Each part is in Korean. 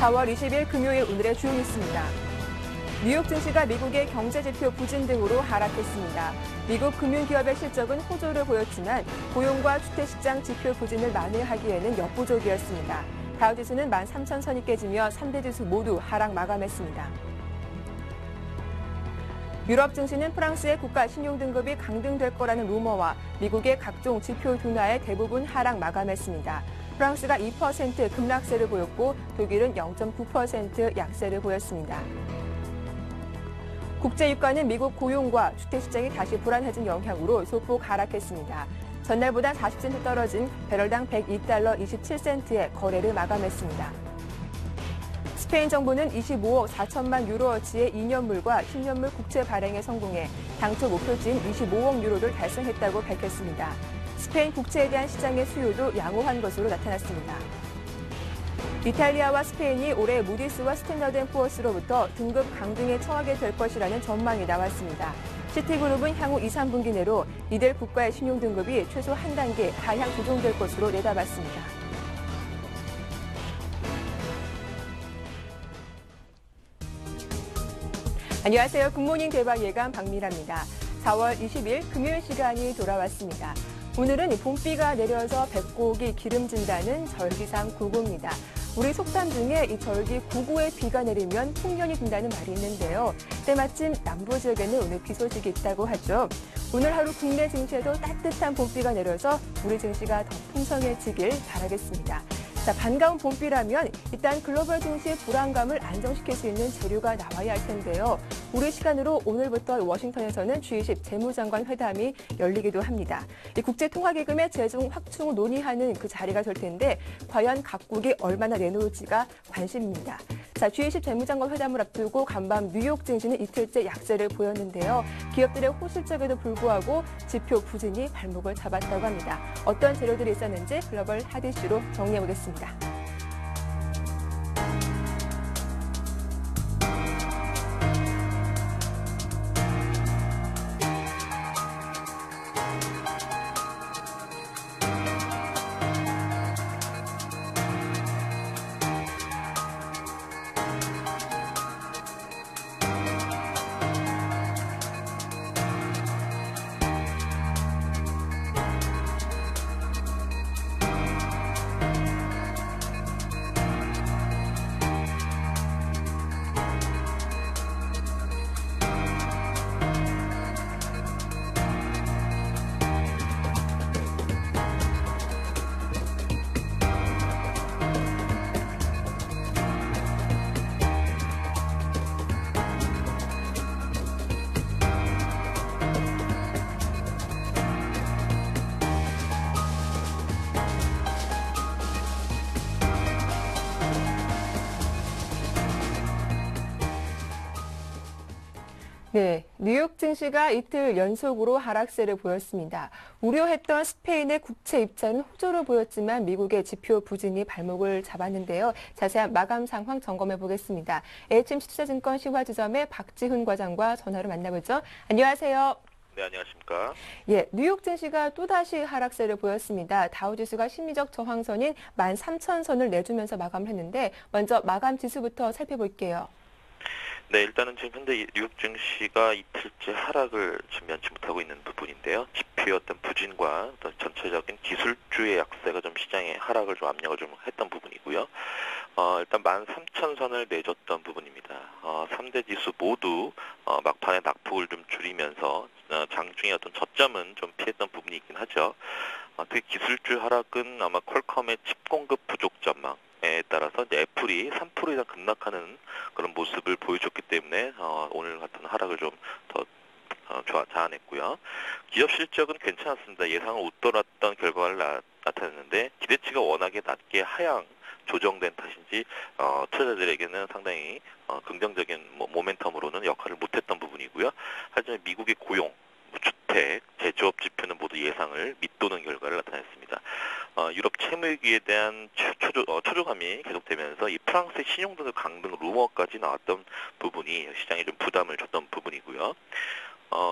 4월 20일 금요일 오늘의 주요 뉴스입니다. 뉴욕 증시가 미국의 경제지표 부진 등으로 하락했습니다. 미국 금융기업의 실적은 호조를 보였지만 고용과 주택시장 지표 부진을 만회하기에는 역부족이었습니다. 다우지수는 13,000선이 깨지며 3대 지수 모두 하락 마감했습니다. 유럽 증시는 프랑스의 국가 신용 등급이 강등될 거라는 루머와 미국의 각종 지표 둔화에 대부분 하락 마감했습니다. 프랑스가 2% 급락세를 보였고 독일은 0.9% 약세를 보였습니다. 국제유가는 미국 고용과 주택시장이 다시 불안해진 영향으로 소폭 하락했습니다. 전날보다 40센트 떨어진 배럴당 102달러 27센트의 거래를 마감했습니다. 스페인 정부는 25억 4천만 유로어치의 2년물과 10년물 국채 발행에 성공해 당초 목표치인 25억 유로를 달성했다고 밝혔습니다. 스페인 국채에 대한 시장의 수요도 양호한 것으로 나타났습니다. 이탈리아와 스페인이 올해 무디스와 스탠더드앤푸어스로부터 등급 강등에 처하게 될 것이라는 전망이 나왔습니다. 시티그룹은 향후 2, 3분기 내로 이들 국가의 신용 등급이 최소 한 단계 하향 조정될 것으로 내다봤습니다. 안녕하세요. 굿모닝 대박 예감 박미라입니다. 4월 20일 금요일 시간이 돌아왔습니다. 오늘은 봄비가 내려서 배꼽이 기름진다는 절기상 구구입니다. 우리 속담 중에 이 절기 구구에 비가 내리면 풍년이 든다는 말이 있는데요. 때마침 남부 지역에는 오늘 비 소식이 있다고 하죠. 오늘 하루 국내 증시에도 따뜻한 봄비가 내려서 우리 증시가 더 풍성해지길 바라겠습니다. 자, 반가운 봄비라면 일단 글로벌 증시의 불안감을 안정시킬 수 있는 재료가 나와야 할 텐데요. 우리 시간으로 오늘부터 워싱턴에서는 G20 재무장관 회담이 열리기도 합니다. 이 국제통화기금의 재정 확충을 논의하는 그 자리가 될 텐데 과연 각국이 얼마나 내놓을지가 관심입니다. 자, G20 재무장관 회담을 앞두고 간밤 뉴욕 증시는 이틀째 약세를 보였는데요. 기업들의 호실적에도 불구하고 지표 부진이 발목을 잡았다고 합니다. 어떤 재료들이 있었는지 글로벌 핫 이슈로 정리해보겠습니다. 네, 뉴욕 증시가 이틀 연속으로 하락세를 보였습니다. 우려했던 스페인의 국채 입자는 호조를 보였지만 미국의 지표 부진이 발목을 잡았는데요. 자세한 마감 상황 점검해 보겠습니다. HMC 투자증권 시화지점의 박지훈 과장과 전화로 만나보죠. 안녕하세요. 네, 안녕하십니까. 예, 뉴욕 증시가 또다시 하락세를 보였습니다. 다우지수가 심리적 저항선인 13,000선을 내주면서 마감을 했는데 먼저 마감 지수부터 살펴볼게요. 네, 일단은 지금 현재 뉴욕 증시가 이틀째 하락을 지금 면치 못하고 있는 부분인데요. 지표의 어떤 부진과 어떤 전체적인 기술주의 약세가 좀 시장의 하락을 좀 압력을 좀 했던 부분이고요. 일단 13,000선을 내줬던 부분입니다. 3대 지수 모두 막판에 낙폭을 좀 줄이면서 장중의 어떤 저점은 좀 피했던 부분이 있긴 하죠. 특히 기술주 하락은 아마 퀄컴의 칩 공급 부족 전망에 따라서 이제 애플이 3% 이상 급락하는 그런 모습을 보여줬기 때문에 오늘 같은 하락을 좀 더 자아냈고요. 기업 실적은 괜찮았습니다. 예상을 웃돌았던 결과를 나타냈는데 기대치가 워낙에 낮게 하향 조정된 탓인지 투자자들에게는 상당히 긍정적인 모멘텀으로는 역할을 못했던 부분이고요. 하지만 미국의 고용, 주택, 제조업 지표는 모두 예상을 밑도는 결과를 나타냈습니다. 유럽 채무위기에 대한 초조감이 계속되면서 이 프랑스의 신용등급 강등 루머까지 나왔던 부분이 시장에 좀 부담을 줬던 부분이고요.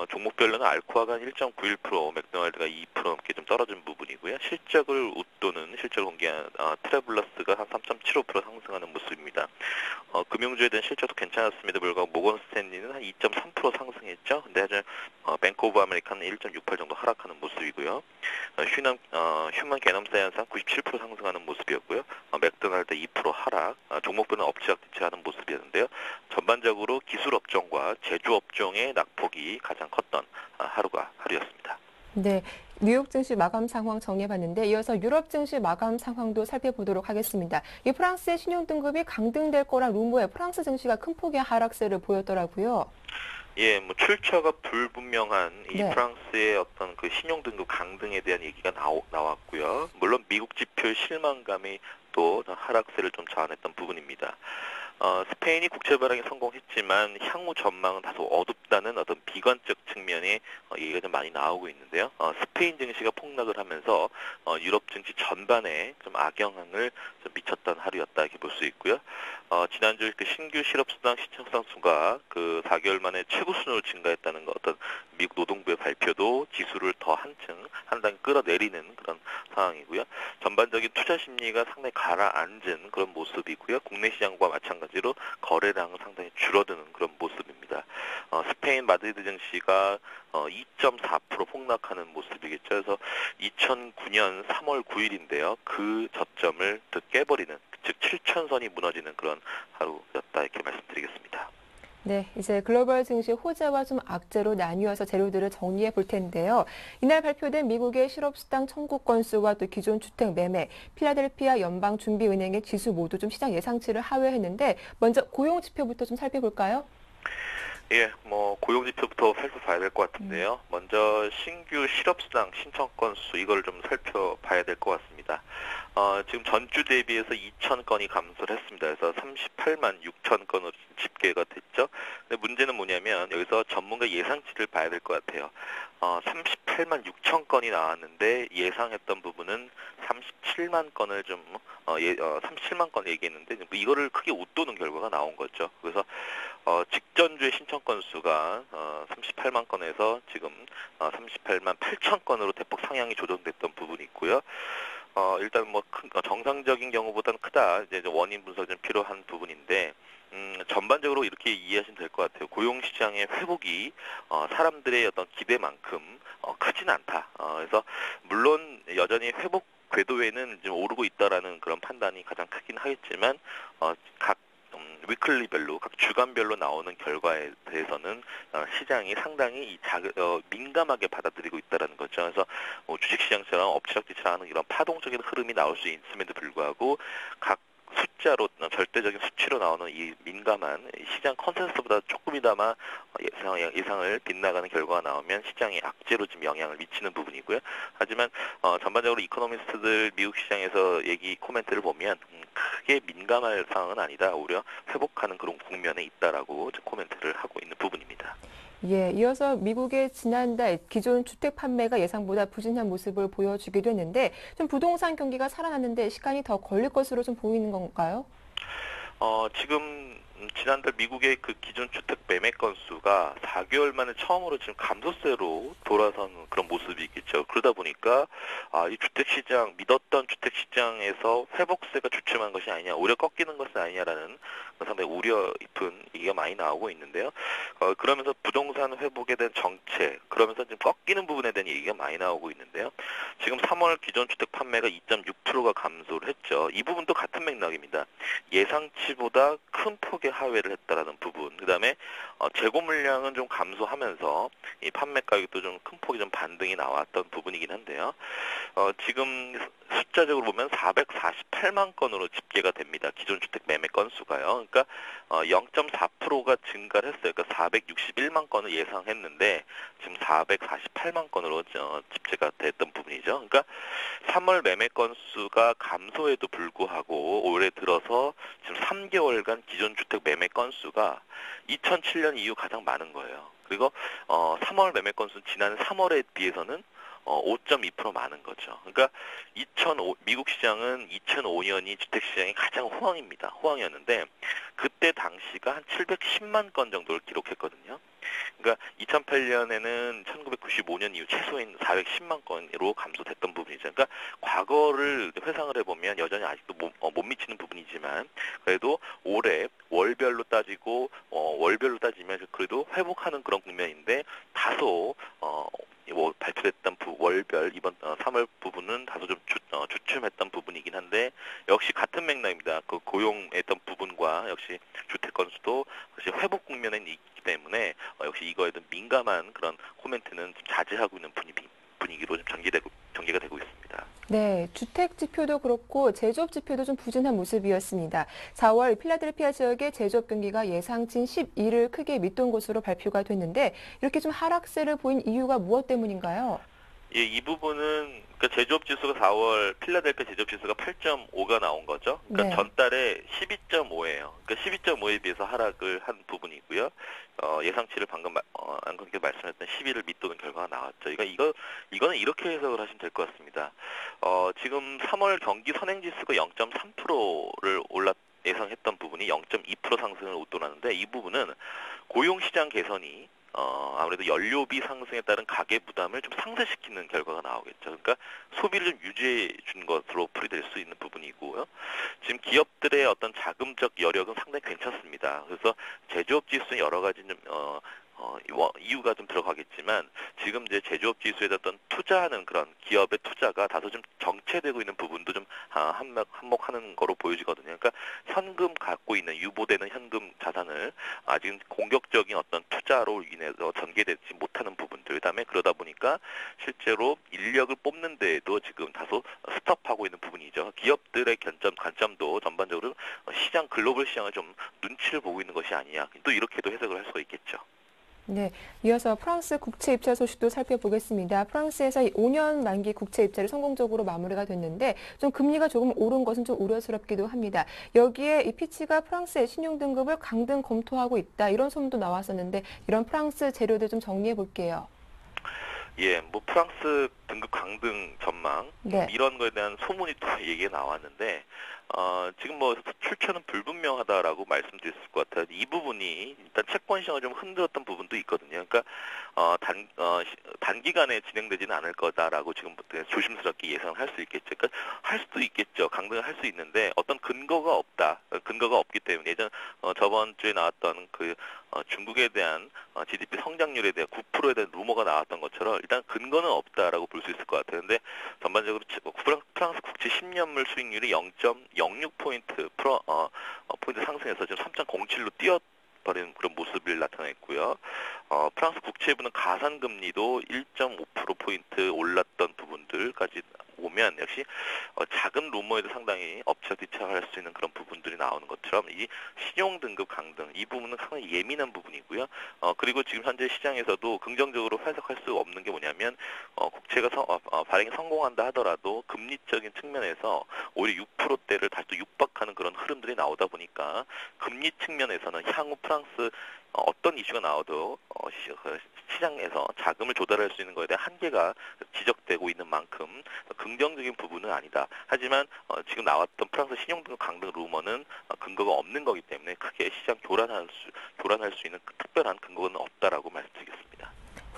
종목별로는 알코아가 1.91%, 맥도날드가 2% 넘게 좀 떨어진 부분이고요. 실적을 웃도는 실적을 공개한 트래블러스가 한 3.75% 상승하는 모습입니다. 금융주에 대한 실적도 괜찮았음에도 불구하고 모건 스탠리는 한 2.3% 상승했죠. 근데 아주 뱅크 오브 아메리카는 1.68 정도 하락하는 모습이고요. 휴먼 게놈 사이언스는 97% 상승하는 모습이었고요. 맥도날드 2% 하락, 종목별은 엎치락뒤치하는 모습이었는데요. 전반적으로 기술 업종과 제조 업종의 낙폭이 가장 컸던 하루였습니다. 네, 뉴욕 증시 마감 상황 정리해봤는데 이어서 유럽 증시 마감 상황도 살펴보도록 하겠습니다. 이 프랑스의 신용등급이 강등될 거란 루머에 프랑스 증시가 큰 폭의 하락세를 보였더라고요. 예, 뭐 출처가 불분명한 이 네. 프랑스의 어떤 그 신용등급 강등에 대한 얘기가 나왔고요. 물론 미국 지표 실망감이 또 하락세를 좀 자아냈던 부분입니다. 스페인이 국채 발행에 성공했지만 향후 전망은 다소 어둡다는 어떤 비관적 측면의 얘기가 좀 많이 나오고 있는데요. 스페인 증시가 폭락을 하면서 유럽 증시 전반에 좀 악영향을 좀 미쳤던 하루였다 이렇게 볼 수 있고요. 지난주 그 신규 실업수당 신청상 수가 그 4개월 만에 최고 수준으로 증가했다는 어떤 미국 노동부의 발표도 지수를 더 한 단 끌어내리는 그런 상황이고요. 전반적인 투자 심리가 상당히 가라앉은 그런 모습이고요. 국내 시장과 마찬가지로 거래량은 상당히 줄어드는 그런 모습입니다. 스페인 마드리드 증시가 2.4% 폭락하는 모습이겠죠. 그래서 2009년 3월 9일인데요. 그 저점을 깨버리는, 즉 7천선이 무너지는 그런 하루였다 이렇게 말씀드리겠습니다. 네, 이제 글로벌 증시 호재와 좀 악재로 나뉘어서 재료들을 정리해 볼 텐데요. 이날 발표된 미국의 실업수당 청구 건수와 또 기존 주택 매매, 필라델피아 연방준비은행의 지수 모두 좀 시장 예상치를 하회했는데 먼저 고용 지표부터 좀 살펴볼까요? 예, 뭐 고용 지표부터 살펴봐야 될 것 같은데요. 먼저 신규 실업수당 신청 건수 이걸 좀 살펴봐야 될 것 같습니다. 지금 전주 대비해서 2,000건이 감소를 했습니다. 그래서 38만 6천 건으로 집계가 됐죠. 근데 문제는 뭐냐면 여기서 전문가 예상치를 봐야 될 것 같아요. 38만 6천 건이 나왔는데 예상했던 부분은 37만 건을 37만 건 얘기했는데 이거를 크게 웃도는 결과가 나온 거죠. 그래서 직전주의 신청 건수가 38만 건에서 지금 38만 8천 건으로 대폭 상향이 조정됐던 부분이 있고요. 일단 뭐 정상적인 경우보다는 크다. 이제 원인 분석이 좀 필요한 부분인데 전반적으로 이렇게 이해하시면 될 것 같아요. 고용 시장의 회복이 사람들의 어떤 기대만큼 크진 않다. 그래서 물론 여전히 회복 궤도에는 좀 오르고 있다라는 그런 판단이 가장 크긴 하겠지만 각 위클리별로 각 주간별로 나오는 결과에 대해서는 시장이 상당히 민감하게 받아들이고 있다는 거죠. 그래서 주식시장처럼 엎치락뒤치락하는 이런 파동적인 흐름이 나올 수 있음에도 불구하고 각 숫자로 절대적인 수치로 나오는 이 민감한 시장 컨센서스보다 조금이나마 예상을 빗나가는 결과가 나오면 시장에 악재로 좀 영향을 미치는 부분이고요. 하지만 전반적으로 이코노미스트들 미국 시장에서 코멘트를 보면 크게 민감할 상황은 아니다. 오히려 회복하는 그런 국면에 있다라고 코멘트를 하고 있는 부분입니다. 예, 이어서 미국의 지난달 기존 주택 판매가 예상보다 부진한 모습을 보여주기도 했는데 좀 부동산 경기가 살아났는데 시간이 더 걸릴 것으로 좀 보이는 건가요? 지금 지난달 미국의 그 기존 주택 매매 건수가 4개월 만에 처음으로 지금 감소세로 돌아서는 그런 모습이겠죠. 그러다 보니까 이 주택시장, 믿었던 주택시장에서 회복세가 주춤한 것이 아니냐, 오히려 꺾이는 것은 아니냐라는 상당히 우려 깊은 얘기가 많이 나오고 있는데요. 그러면서 부동산 회복에 대한 정책, 그러면서 지금 꺾이는 부분에 대한 얘기가 많이 나오고 있는데요. 지금 3월 기존 주택 판매가 2.6%가 감소를 했죠. 이 부분도 같은 맥락입니다. 예상치보다 큰 폭의 하회를 했다라는 부분. 그다음에 재고 물량은 좀 감소하면서 이 판매 가격도 좀 큰 폭이 좀 반등이 나왔던 부분이긴 한데요. 지금 숫자적으로 보면 448만 건으로 집계가 됩니다. 기존 주택 매매 건수가요. 그러니까 0.4%가 증가를 했어요. 그러니까 461만 건을 예상했는데 지금 448만 건으로 집계가 됐던 부분이죠. 그러니까 3월 매매 건수가 감소에도 불구하고 올해 들어서 지금 3개월간 기존 주택 매매 건수가 2007년 이후 가장 많은 거예요. 그리고 3월 매매 건수는 지난 3월에 비해서는 5.2% 많은 거죠. 그러니까 미국 시장은 2005년이 주택시장이 가장 호황이었는데 그때 당시가 한 710만 건 정도를 기록했거든요. 그러니까 2008년에는 1995년 이후 최소인 410만 건으로 감소됐던 부분이죠. 그러니까 과거를 회상을 해보면 여전히 아직도 못 미치는 부분이지만 그래도 올해 월별로 따지면 그래도 회복하는 그런 국면인데 다소 발표됐던 월별 이번 3월 부분은 다소 좀 주춤했던 부분이긴 한데 역시 같은 맥락입니다. 그 고용했던 부분과 역시 주택 건수도 역시 회복 국면에 있기 때문에 역시 이거에 대한 민감한 그런 코멘트는 좀 자제하고 있는 분위기로 좀 전개가 되고 있습니다. 네, 주택 지표도 그렇고 제조업 지표도 좀 부진한 모습이었습니다. 4월 필라델피아 지역의 제조업 경기가 예상치 12를 크게 밑돈 것으로 발표가 됐는데 이렇게 좀 하락세를 보인 이유가 무엇 때문인가요? 예, 이 부분은 그러니까 제조업 지수가 4월 필라델피아 제조업 지수가 8.5가 나온 거죠. 그러니까 네. 전달에 12.5예요. 그러니까 12.5에 비해서 하락을 한 부분이고요. 예상치를 방금 안건께 말씀했던 11을 밑도는 결과가 나왔죠. 그러니까 이거는 이렇게 해석을 하시면 될 것 같습니다. 지금 3월 경기 선행 지수가 0.3%를 예상했던 부분이 0.2% 상승을 웃돌았는데 이 부분은 고용시장 개선이 아무래도 연료비 상승에 따른 가계 부담을 좀 상쇄시키는 결과가 나오겠죠. 그러니까 소비를 좀 유지해 준 것으로 풀이될 수 있는 부분이고요. 지금 기업들의 어떤 자금적 여력은 상당히 괜찮습니다. 그래서 제조업 지수는 여러 가지 좀 이유가 좀 들어가겠지만 지금 이제 제조업 지수에 어떤 투자하는 그런 기업의 투자가 다소 좀 정체되고 있는 부분도 좀 한몫하는 거로 보여지거든요. 그러니까 현금 갖고 있는 유보되는 현금 자산을 아직 공격적인 어떤 투자로 인해서 전개되지 못하는 부분들, 그다음에 그러다 보니까 실제로 인력을 뽑는 데에도 지금 다소 스톱하고 있는 부분이죠. 기업들의 관점도 전반적으로 글로벌 시장을 좀 눈치를 보고 있는 것이 아니냐. 또 이렇게도 해석을 할 수가 있겠죠. 네, 이어서 프랑스 국채 입찰 소식도 살펴보겠습니다. 프랑스에서 5년 만기 국채 입찰이 성공적으로 마무리가 됐는데 좀 금리가 조금 오른 것은 좀 우려스럽기도 합니다. 여기에 이 피치가 프랑스의 신용 등급을 강등 검토하고 있다 이런 소문도 나왔었는데 이런 프랑스 재료들 좀 정리해 볼게요. 예, 프랑스 등급 강등 전망 네. 이런 거에 대한 소문이 또 얘기가 나왔는데 지금 출처는 불분명하다라고 말씀드릴 수 있을 것 같아요. 이 부분이 일단 채권 시장을 좀 흔들었던 부분도 있거든요. 그러니까 단기간에 진행되지는 않을 거다라고 지금부터 조심스럽게 예상을 할 수 있겠죠. 그러니까 할 수도 있겠죠. 강등을 할 수 있는데 어떤 근거가 없다. 근거가 없기 때문에 저번 주에 나왔던 중국에 대한 GDP 성장률에 대한 9%에 대한 루머가 나왔던 것처럼 일단 근거는 없다라고 볼 수 있을 것 같아요. 근데 전반적으로 프랑스 국채 10년물 수익률이 0.06포인트 포인트 상승해서 지금 3.07로 뛰어버리는 그런 모습을 나타냈고요. 프랑스 국채부는 가산금리도 1.5%포인트 올랐던 부분들까지 오면 역시 작은 루머에도 상당히 엎쳐뒤쳐할 수 있는 그런 부분들이 나오는 것처럼 이 신용 등급 강등 이 부분은 상당히 예민한 부분이고요. 그리고 지금 현재 시장에서도 긍정적으로 해석할 수 없는 게 뭐냐면 국채가 발행이 성공한다 하더라도 금리적인 측면에서 오히려 6%대를 다시 또 육박하는 그런 흐름들이 나오다 보니까 금리 측면에서는 향후 프랑스 어떤 이슈가 나와도 시장에서 자금을 조달할 수 있는 것에 대한 한계가 지적되고 있는 만큼 긍정적인 부분은 아니다. 하지만 지금 나왔던 프랑스 신용등급 강등 루머는 근거가 없는 거기 때문에 크게 시장 교란할 수 있는 특별한 근거는 없다라고 말씀드리겠습니다.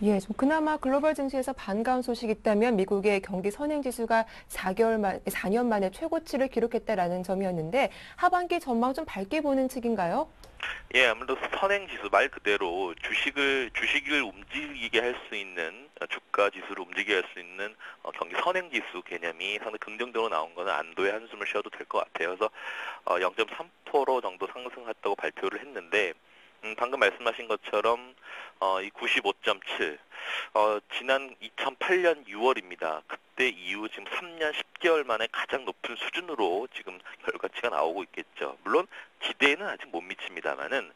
예, 좀 그나마 글로벌 증시에서 반가운 소식이 있다면 미국의 경기 선행지수가 4년 만에 최고치를 기록했다라는 점이었는데 하반기 전망 좀 밝게 보는 측인가요? 예, 아무래도 선행지수 말 그대로 주식을 움직이게 할 수 있는 주가 지수를 움직이게 할 수 있는 경기 선행지수 개념이 상당히 긍정적으로 나온 거는 안도의 한숨을 쉬어도 될 것 같아요. 그래서 0.3% 정도 상승했다고 발표를 했는데 방금 말씀하신 것처럼 이 95.7 지난 2008년 6월입니다. 그때 이후 지금 3년 10개월 만에 가장 높은 수준으로 지금 결과치가 나오고 있겠죠. 물론 기대에는 아직 못 미칩니다만은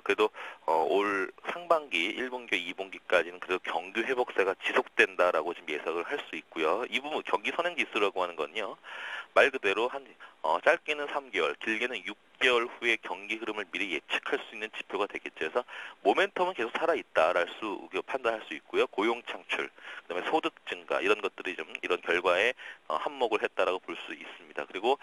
그래도 올 상반기 1분기, 2분기까지는 그래도 경기 회복세가 지속된다라고 지금 예상을 할 수 있고요. 이 부분 경기 선행지수라고 하는 건요. 말 그대로 짧게는 3개월, 길게는 6개월 후에 경기 흐름을 미리 예측할 수 있는 지표가 되겠죠. 그래서 모멘텀은 계속 살아있다랄 수 판단할 수 있고요. 고용 창출, 그다음에 소득 증가 이런 것들이 좀 이런 결과에 한몫을 했다라고 볼 수 있습니다. 그리고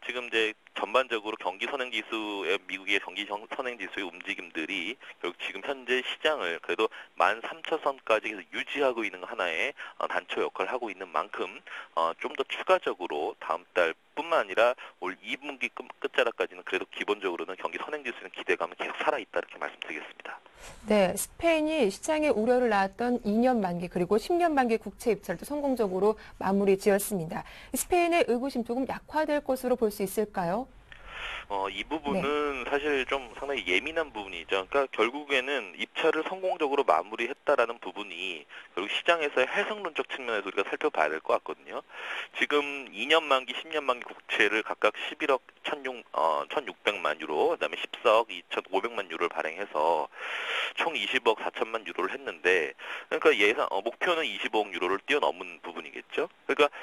지금 이제 전반적으로 경기 선행 지수의 미국의 경기 선행 지수의 움직임들이 결국 지금 현재 시장을 그래도 13,000선까지 계속 유지하고 있는 하나의 단초 역할을 하고 있는 만큼 좀 더 추가적으로 다음 달뿐만 아니라 올 2분기 끝자락까지는 그래도 기본적으로는 경기 선행 지수는 기대감은 계속 살아있다 이렇게 말씀드리겠습니다. 네, 스페인이 시장의 우려를 낳았던 2년 만기 그리고 10년 만기 국채 입찰도 성공적으로 마무리 지었습니다. 스페인의 의구심 조금 약화될 것으로 볼 수 있을까요? 이 부분은 사실 좀 상당히 예민한 부분이죠. 그러니까 결국에는 입찰을 성공적으로 마무리했다라는 부분이 결국 시장에서의 해석론적 측면에서 우리가 살펴봐야 될 것 같거든요. 지금 2년 만기, 10년 만기 국채를 각각 11억 1,600만 유로, 그다음에 14억 2,500만 유로를 발행해서 총 20억 4천만 유로를 했는데, 그러니까 목표는 25억 유로를 뛰어넘은 부분이겠죠. 그러니까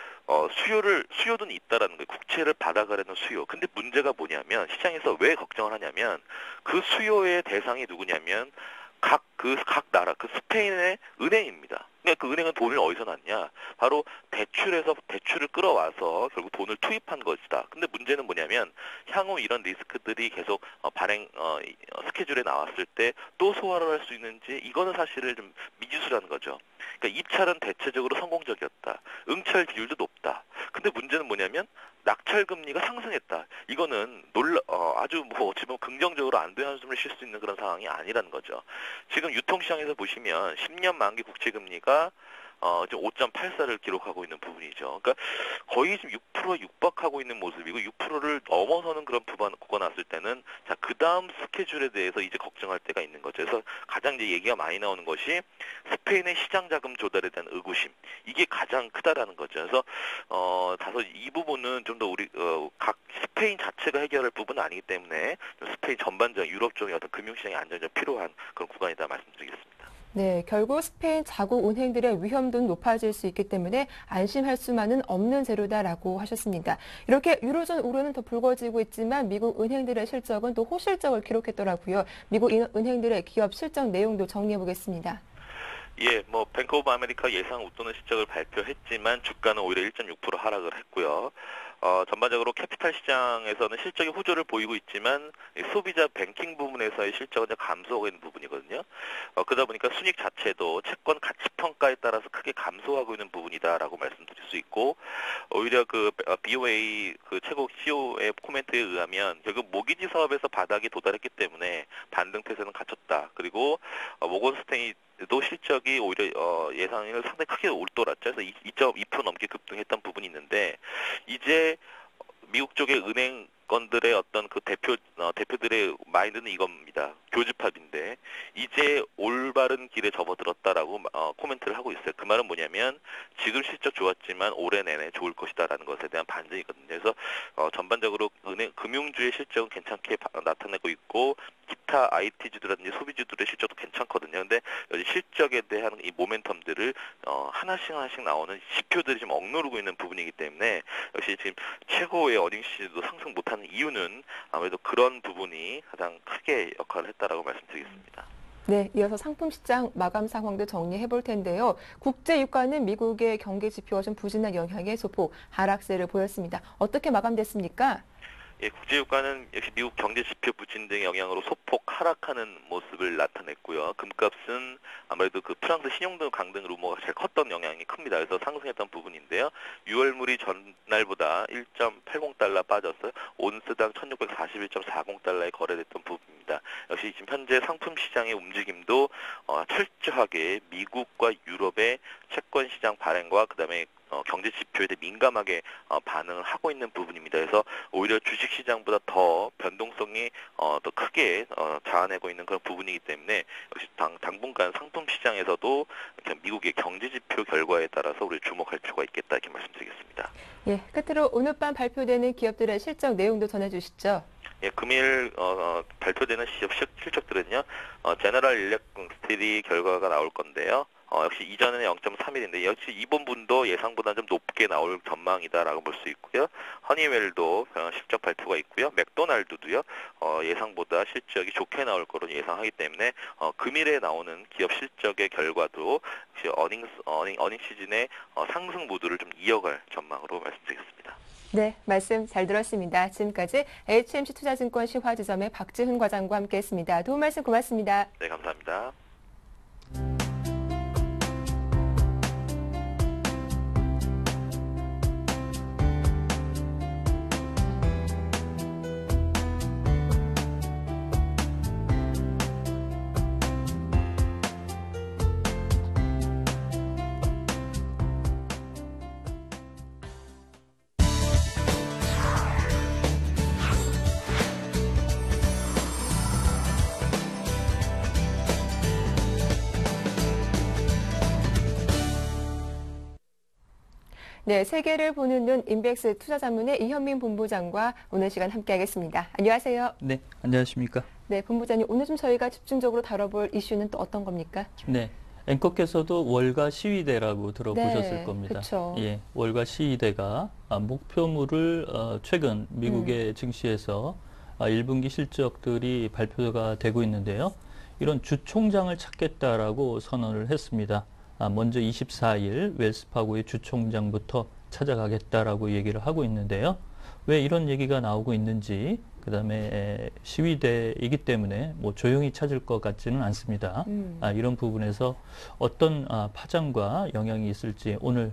수요는 있다라는 거예요. 국채를 받아가려는 수요. 근데 문제가 뭐냐면 시장에서 왜 걱정을 하냐면 그 수요의 대상이 누구냐면 각 나라, 스페인의 은행입니다. 그러니까 그 은행은 돈을 어디서 났냐? 바로 대출을 끌어와서 결국 돈을 투입한 것이다. 근데 문제는 뭐냐면 향후 이런 리스크들이 계속 스케줄에 나왔을 때 또 소화를 할 수 있는지 이거는 사실은 좀 미지수라는 거죠. 그러니까 입찰은 대체적으로 성공적이었다. 응찰 비율도 높다. 근데 문제는 뭐냐면 낙찰 금리가 상승했다. 이거는 아주 지금 긍정적으로 안도의 한숨을 쉴 수 있는 그런 상황이 아니라는 거죠. 지금 유통시장에서 보시면 10년 만기 국채 금리가 지금 5.84를 기록하고 있는 부분이죠. 그러니까 거의 지금 6%에 육박하고 있는 모습이고 6%를 넘어서는 그런 구간 왔을 때는 자, 그 다음 스케줄에 대해서 이제 걱정할 때가 있는 거죠. 그래서 가장 이제 얘기가 많이 나오는 것이 스페인의 시장 자금 조달에 대한 의구심. 이게 가장 크다라는 거죠. 그래서 다소 이 부분은 좀 더 우리 각 스페인 자체가 해결할 부분은 아니기 때문에 스페인 전반적 유럽 쪽의 어떤 금융시장의 안정이 필요한 그런 구간이다 말씀드리겠습니다. 네, 결국 스페인 자국 은행들의 위험도 높아질 수 있기 때문에 안심할 수만은 없는 재료다라고 하셨습니다. 이렇게 유로존 우려는 더 불거지고 있지만 미국 은행들의 실적은 또 호실적을 기록했더라고요. 미국 은행들의 기업 실적 내용도 정리해 보겠습니다. 예, 뱅크 오브 아메리카 예상 웃도는 실적을 발표했지만 주가는 오히려 1.6% 하락을 했고요. 전반적으로 캐피탈 시장에서는 실적이 호조를 보이고 있지만 소비자 뱅킹 부분에서의 실적은 감소하고 있는 부분이거든요. 그러다 보니까 순익 자체도 채권 가치 평가에 따라서 크게 감소하고 있는 부분이다라고 말씀드릴 수 있고, 오히려 BOA 최고 CEO의 코멘트에 의하면 결국 모기지 사업에서 바닥에 도달했기 때문에 반등 태세는 갖췄다. 그리고 모건 스테인도 실적이 오히려 예상을 상당히 크게 올돌았죠. 그래서 2.2% 넘게 급등했던 부분이 있는데 이제 미국 쪽의 은행권들의 어떤 대표들의 마인드는 이겁니다. 교집합인데 이제 올바른 길에 접어들었다라고 코멘트를 하고 있어요. 그 말은 뭐냐면 지금 실적 좋았지만 올해 내내 좋을 것이다라는 것에 대한 반증이거든요. 그래서 전반적으로 금융주의 실적은 괜찮게 나타내고 있고 기타 IT주들이라든지 소비주들의 실적도 괜찮거든요. 근데 여기 실적에 대한 이 모멘텀들을 하나씩 나오는 지표들이 좀 억누르고 있는 부분이기 때문에 역시 지금 최고의 어닝시도 상승 못하는 이유는 아무래도 그런 부분이 가장 크게 역할을 했다라고 말씀드리겠습니다. 네, 이어서 상품 시장 마감 상황도 정리해 볼 텐데요. 국제 유가는 미국의 경기 지표가 좀 부진한 영향에 소폭 하락세를 보였습니다. 어떻게 마감됐습니까? 예, 국제유가는 역시 미국 경제 지표 부진 등의 영향으로 소폭 하락하는 모습을 나타냈고요. 금값은 아무래도 프랑스 신용등 강등 루머가 제일 컸던 영향이 큽니다. 그래서 상승했던 부분인데요. 6월물이 전날보다 1.80달러 빠져서 온스당 1641.40달러에 거래됐던 부분입니다. 역시 지금 현재 상품 시장의 움직임도 철저하게 미국과 유럽의 채권 시장 발행과 그다음에 경제 지표에 대해 민감하게 반응을 하고 있는 부분입니다. 그래서 오히려 주식 시장보다 더 변동성이 더 크게 자아내고 있는 그런 부분이기 때문에 역시 당분간 상품 시장에서도 미국의 경제 지표 결과에 따라서 우리 주목할 필요가 있겠다 이렇게 말씀드리겠습니다. 예, 끝으로 오늘 밤 발표되는 기업들의 실적 내용도 전해주시죠. 예, 금일 발표되는 실적들은요, 제너럴 일렉트릭 결과가 나올 건데요. 역시 이전에는 0.31인데 역시 이번 분도 예상보다 좀 높게 나올 전망이다라고 볼 수 있고요. 허니웰도 실적 발표가 있고요. 맥도날드도요. 예상보다 실적이 좋게 나올 거로 예상하기 때문에 금일에 나오는 기업 실적의 결과도 역시 어닝 시즌의 상승 모드를 좀 이어갈 전망으로 말씀드리겠습니다. 네, 말씀 잘 들었습니다. 지금까지 HMC 투자증권 시화지점의 박지훈 과장과 함께했습니다. 도움 말씀 고맙습니다. 네, 감사합니다. 네, 세계를 보는 눈 인백스 투자자문의 이현민 본부장과 오늘 시간 함께하겠습니다. 안녕하세요. 네, 안녕하십니까. 네, 본부장님 오늘 좀 저희가 집중적으로 다뤄볼 이슈는 또 어떤 겁니까? 네, 앵커께서도 월가 시위대라고 들어보셨을 네, 겁니다. 그쵸. 예, 월가 시위대가 목표물을 최근 미국의 증시에서 1분기 실적들이 발표가 되고 있는데요. 이런 주총장을 찾겠다라고 선언을 했습니다. 먼저 24일 웰스파고의 주총장부터 찾아가겠다라고 얘기를 하고 있는데요. 왜 이런 얘기가 나오고 있는지, 그 다음에 시위대이기 때문에 뭐 조용히 찾을 것 같지는 않습니다. 이런 부분에서 어떤 파장과 영향이 있을지 오늘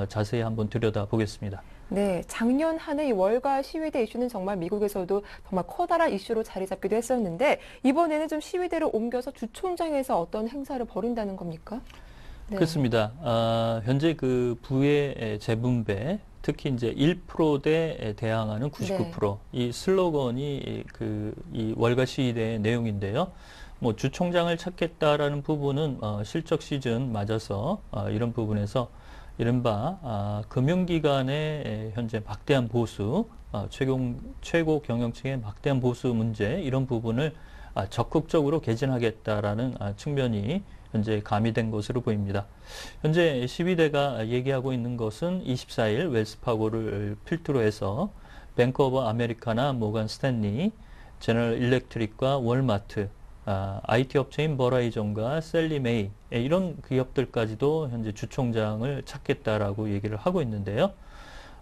자세히 한번 들여다보겠습니다. 네, 작년 한 해 이 월가 시위대 이슈는 정말 미국에서도 정말 커다란 이슈로 자리 잡기도 했었는데 이번에는 좀 시위대를 옮겨서 주총장에서 어떤 행사를 벌인다는 겁니까? 네. 그렇습니다. 현재 그 부의 재분배, 특히 이제 1%대 대항하는 99%, 네. 이 슬로건이 이 월가 시위대의 내용인데요. 뭐 주총장을 찾겠다라는 부분은 실적 시즌 맞아서 이런 부분에서 이른바 금융기관의 현재 막대한 보수, 최고 경영층의 막대한 보수 문제 이런 부분을 적극적으로 개진하겠다라는 측면이 현재 가미된 것으로 보입니다. 현재 시위대가 얘기하고 있는 것은 24일 웰스파고를 필두로 해서 뱅크 오브 아메리카나 모간 스탠리, 제너럴 일렉트릭과 월마트, IT 업체인 버라이전과 셀리 메이 이런 기업들까지도 현재 주총장을 찾겠다라고 얘기를 하고 있는데요.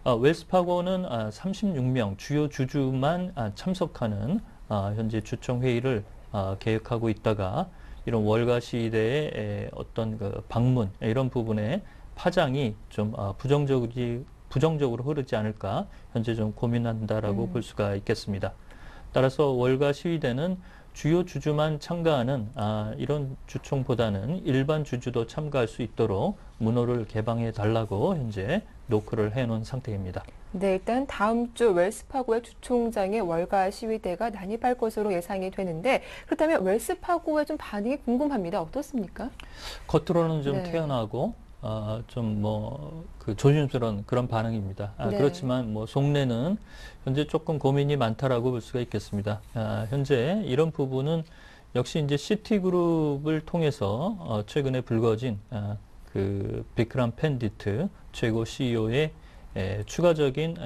웰스파고는 36명 주요 주주만 참석하는 현재 주총 회의를 계획하고 있다가 이런 월가 시위대의 어떤 그 방문 이런 부분에 파장이 좀 부정적으로 흐르지 않을까 현재 좀 고민한다라고 볼 수가 있겠습니다. 따라서 월가 시위대는 주요 주주만 참가하는 이런 주총보다는 일반 주주도 참가할 수 있도록 문호를 개방해 달라고 현재 노크를 해놓은 상태입니다. 네, 일단 다음 주 웰스파고의 주총장의 월가 시위대가 난입할 것으로 예상이 되는데 그렇다면 웰스파고의 좀 반응이 궁금합니다. 어떻습니까? 겉으로는 좀 네. 태연하고 좀 그 조심스러운 그런 반응입니다. 네. 그렇지만 뭐 속내는 현재 조금 고민이 많다라고 볼 수가 있겠습니다. 현재 이런 부분은 역시 이제 시티그룹을 통해서 최근에 불거진 그 비크람 팬디트 최고 CEO의 추가적인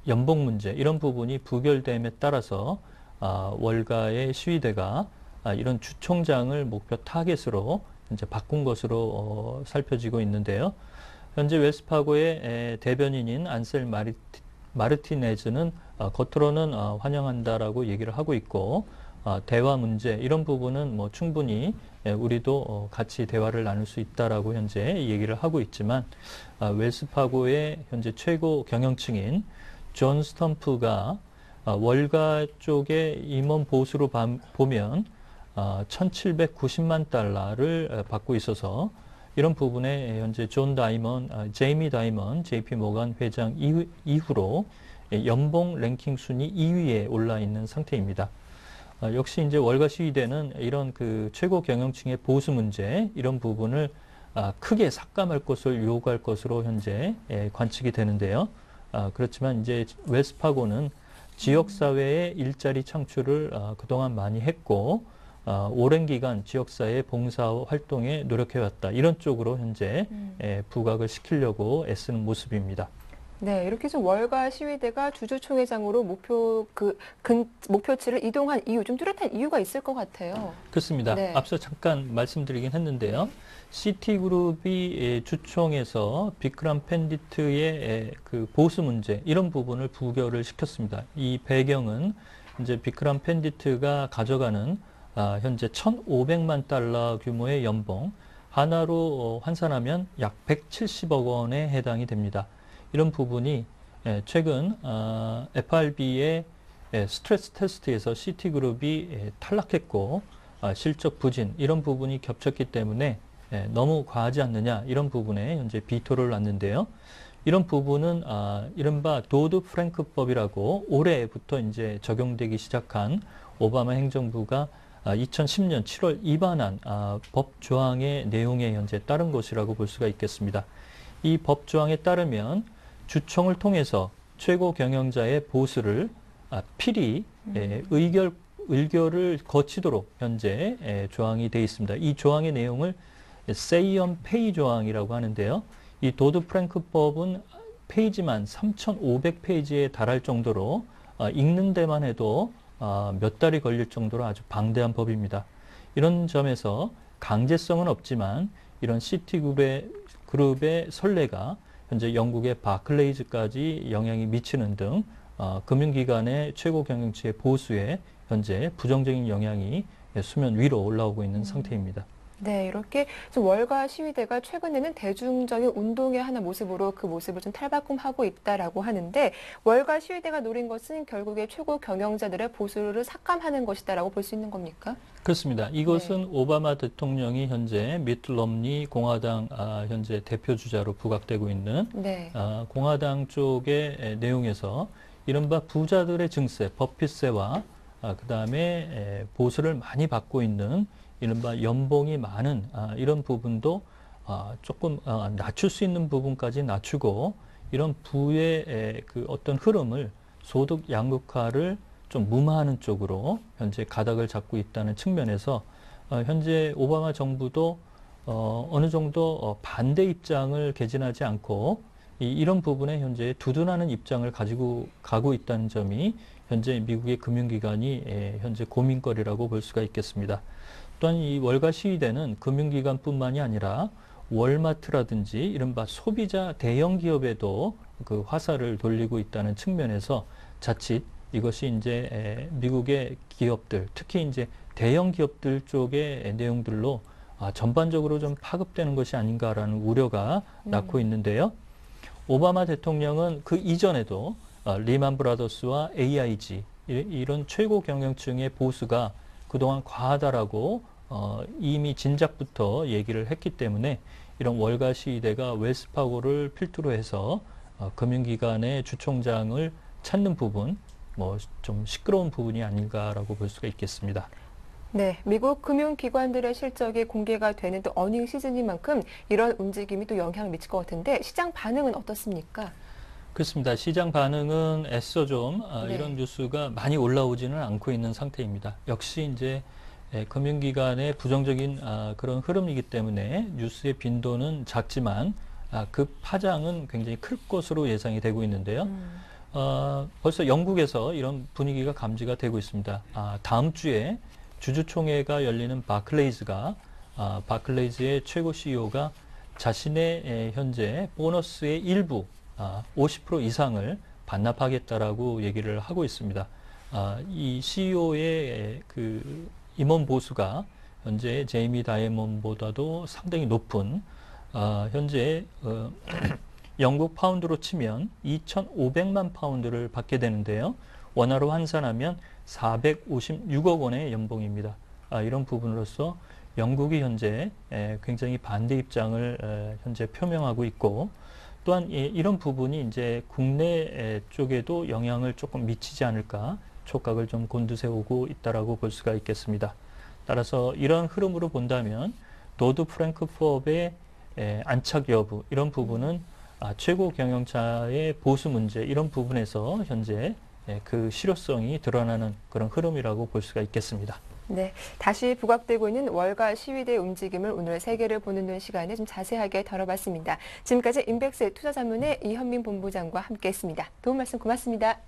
연봉 문제 이런 부분이 부결됨에 따라서 월가의 시위대가 이런 주총장을 목표 타겟으로 이제 바꾼 것으로 살펴지고 있는데요. 현재 웰스파고의 대변인인 안셀 마르티네즈는 겉으로는 환영한다라고 얘기를 하고 있고 대화 문제 이런 부분은 뭐 충분히 우리도 같이 대화를 나눌 수 있다라고 현재 얘기를 하고 있지만 웰스파고의 현재 최고 경영층인 존 스텀프가 월가 쪽의 임원 보수로 보면 1,790만 달러를 받고 있어서 이런 부분에 현재 제이미 다이먼, JP 모간 회장 이후로 연봉 랭킹 순위 2위에 올라 있는 상태입니다. 역시 이제 월가 시위대는 이런 그 최고 경영층의 보수 문제 이런 부분을 크게 삭감할 것을 요구할 것으로 현재 관측이 되는데요. 그렇지만 이제 웰스파고는 지역사회의 일자리 창출을 그동안 많이 했고 오랜 기간 지역사회 봉사 활동에 노력해왔다. 이런 쪽으로 현재 부각을 시키려고 애쓰는 모습입니다. 네, 이렇게 좀 월가 시위대가 주주총회장으로 목표치를 이동한 이유, 좀 뚜렷한 이유가 있을 것 같아요. 그렇습니다. 네. 앞서 잠깐 말씀드리긴 했는데요. 시티그룹이 주총에서 비크람 팬디트의 그 보수 문제 이런 부분을 부결을 시켰습니다. 이 배경은 이제 비크람 팬디트가 가져가는 현재 1,500만 달러 규모의 연봉, 하나로 환산하면 약 170억 원에 해당이 됩니다. 이런 부분이 최근 FRB의 스트레스 테스트에서 시티그룹이 탈락했고 실적 부진 이런 부분이 겹쳤기 때문에 너무 과하지 않느냐 이런 부분에 현재 비토를 놨는데요. 이런 부분은 이른바 도드 프랭크법이라고 올해부터 이제 적용되기 시작한 오바마 행정부가 2010년 7월 입안한 법 조항의 내용에 현재 따른 것이라고 볼 수가 있겠습니다. 이 법 조항에 따르면 주총을 통해서 최고 경영자의 보수를 필히 의결을 거치도록 현재 조항이 되어 있습니다. 이 조항의 내용을 say on pay 조항이라고 하는데요. 이 도드 프랭크법은 페이지만 3,500페이지에 달할 정도로 읽는 데만 해도 몇 달이 걸릴 정도로 아주 방대한 법입니다. 이런 점에서 강제성은 없지만 이런 시티그룹의 선례가 현재 영국의 바클레이즈까지 영향이 미치는 등 금융기관의 최고 경영치의 보수에 현재 부정적인 영향이 수면 위로 올라오고 있는 상태입니다. 네, 이렇게 좀 월가 시위대가 최근에는 대중적인 운동의 하나 모습으로 그 모습을 좀 탈바꿈하고 있다라고 하는데 월가 시위대가 노린 것은 결국에 최고 경영자들의 보수를 삭감하는 것이다라고 볼 수 있는 겁니까? 그렇습니다. 이것은 오바마 대통령이 현재 미트 럼니 공화당 현재 대표 주자로 부각되고 있는 공화당 쪽의 내용에서 이른바 부자들의 증세, 버핏세와 그다음에 보수를 많이 받고 있는 이른바 연봉이 많은 이런 부분도 조금 낮출 수 있는 부분까지 낮추고 이런 부의 그 어떤 흐름을 소득 양극화를 좀 무마하는 쪽으로 현재 가닥을 잡고 있다는 측면에서 현재 오바마 정부도 어느 정도 반대 입장을 개진하지 않고 이런 부분에 현재 두둔하는 입장을 가지고 가고 있다는 점이 현재 미국의 금융기관이 현재 고민거리라고 볼 수가 있겠습니다. 또한 이 월가 시위대는 금융기관뿐만이 아니라 월마트라든지 이른바 소비자 대형 기업에도 그 화살을 돌리고 있다는 측면에서 자칫 이것이 이제 미국의 기업들, 특히 이제 대형 기업들 쪽의 내용들로 전반적으로 좀 파급되는 것이 아닌가라는 우려가 낳고 있는데요. 오바마 대통령은 그 이전에도 리만 브라더스와 AIG 이런 최고 경영층의 보수가 그동안 과하다라고 이미 진작부터 얘기를 했기 때문에 이런 월가 시위대가 웰스파고를 필두로 해서 금융기관의 주총장을 찾는 부분, 뭐 좀 시끄러운 부분이 아닌가라고 볼 수가 있겠습니다. 네, 미국 금융기관들의 실적이 공개가 되는 또 어닝 시즌인 만큼 이런 움직임이 또 영향을 미칠 것 같은데 시장 반응은 어떻습니까? 그렇습니다. 시장 반응은 애써 좀 이런 뉴스가 많이 올라오지는 않고 있는 상태입니다. 역시 이제 금융기관의 부정적인 그런 흐름이기 때문에 뉴스의 빈도는 작지만 그 파장은 굉장히 클 것으로 예상이 되고 있는데요. 벌써 영국에서 이런 분위기가 감지가 되고 있습니다. 다음 주에 주주총회가 열리는 바클레이즈가 바클레이즈의 최고 CEO가 자신의 현재 보너스의 일부 50% 이상을 반납하겠다라고 얘기를 하고 있습니다. 이 CEO의 그 임원 보수가 현재 제이미 다이먼보다도 상당히 높은 현재 영국 파운드로 치면 2,500만 파운드를 받게 되는데요. 원화로 환산하면 456억 원의 연봉입니다. 이런 부분으로서 영국이 현재 굉장히 반대 입장을 현재 표명하고 있고 또한 이런 부분이 이제 국내 쪽에도 영향을 조금 미치지 않을까 촉각을 좀 곤두세우고 있다라고 볼 수가 있겠습니다. 따라서 이런 흐름으로 본다면 도드 프랭크법의 안착 여부 이런 부분은 최고 경영자의 보수 문제 이런 부분에서 현재 그 실효성이 드러나는 그런 흐름이라고 볼 수가 있겠습니다. 네, 다시 부각되고 있는 월가 시위대 움직임을 오늘 세계를 보는 눈 시간에 좀 자세하게 다뤄봤습니다. 지금까지 인백스 투자자문의 이현민 본부장과 함께했습니다. 도움 말씀 고맙습니다.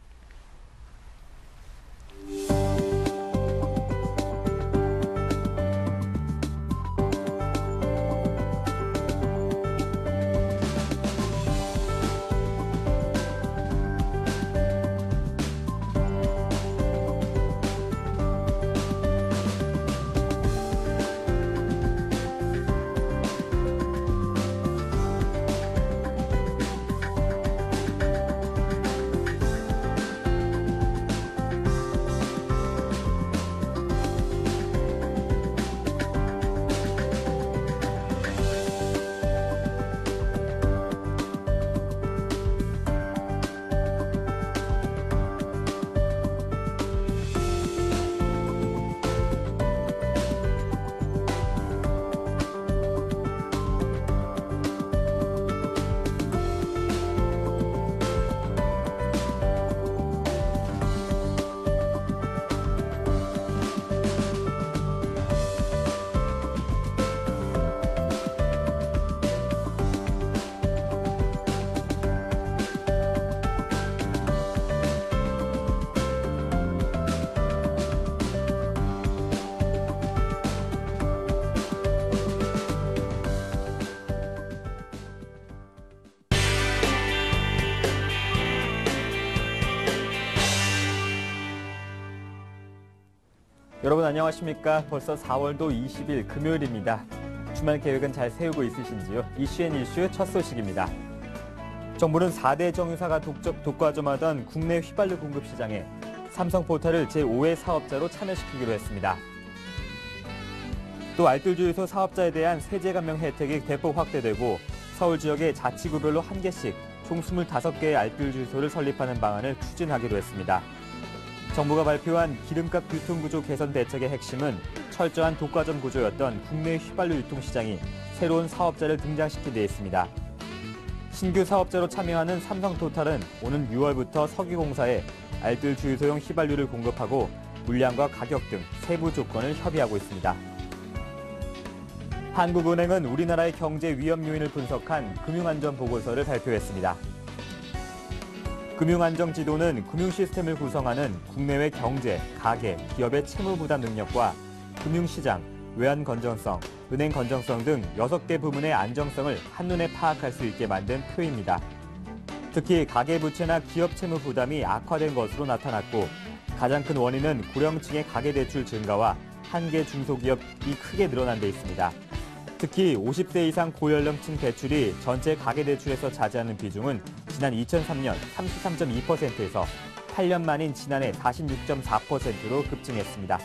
여러분 안녕하십니까? 벌써 4월도 20일 금요일입니다. 주말 계획은 잘 세우고 있으신지요? 이슈앤이슈 첫 소식입니다. 정부는 4대 정유사가 독과점하던 국내 휘발유 공급 시장에 삼성포탈을 제5의 사업자로 참여시키기로 했습니다. 또 알뜰주유소 사업자에 대한 세제 감면 혜택이 대폭 확대되고 서울 지역의 자치구별로 1개씩 총 25개의 알뜰주유소를 설립하는 방안을 추진하기로 했습니다. 정부가 발표한 기름값 유통구조 개선 대책의 핵심은 철저한 독과점 구조였던 국내 휘발유 유통시장이 새로운 사업자를 등장시킨 데 있습니다. 신규 사업자로 참여하는 삼성토탈은 오는 6월부터 석유공사에 알뜰주유소용 휘발유를 공급하고 물량과 가격 등 세부 조건을 협의하고 있습니다. 한국은행은 우리나라의 경제 위험 요인을 분석한 금융안전보고서를 발표했습니다. 금융안정지도는 금융시스템을 구성하는 국내외 경제, 가계, 기업의 채무부담 능력과 금융시장, 외환 건전성, 은행 건전성 등 6개 부문의 안정성을 한눈에 파악할 수 있게 만든 표입니다. 특히 가계부채나 기업 채무 부담이 악화된 것으로 나타났고 가장 큰 원인은 고령층의 가계대출 증가와 한계 중소기업이 크게 늘어난 데 있습니다. 특히 50세 이상 고연령층 대출이 전체 가계대출에서 차지하는 비중은 지난 2003년 33.2%에서 8년 만인 지난해 46.4%로 급증했습니다.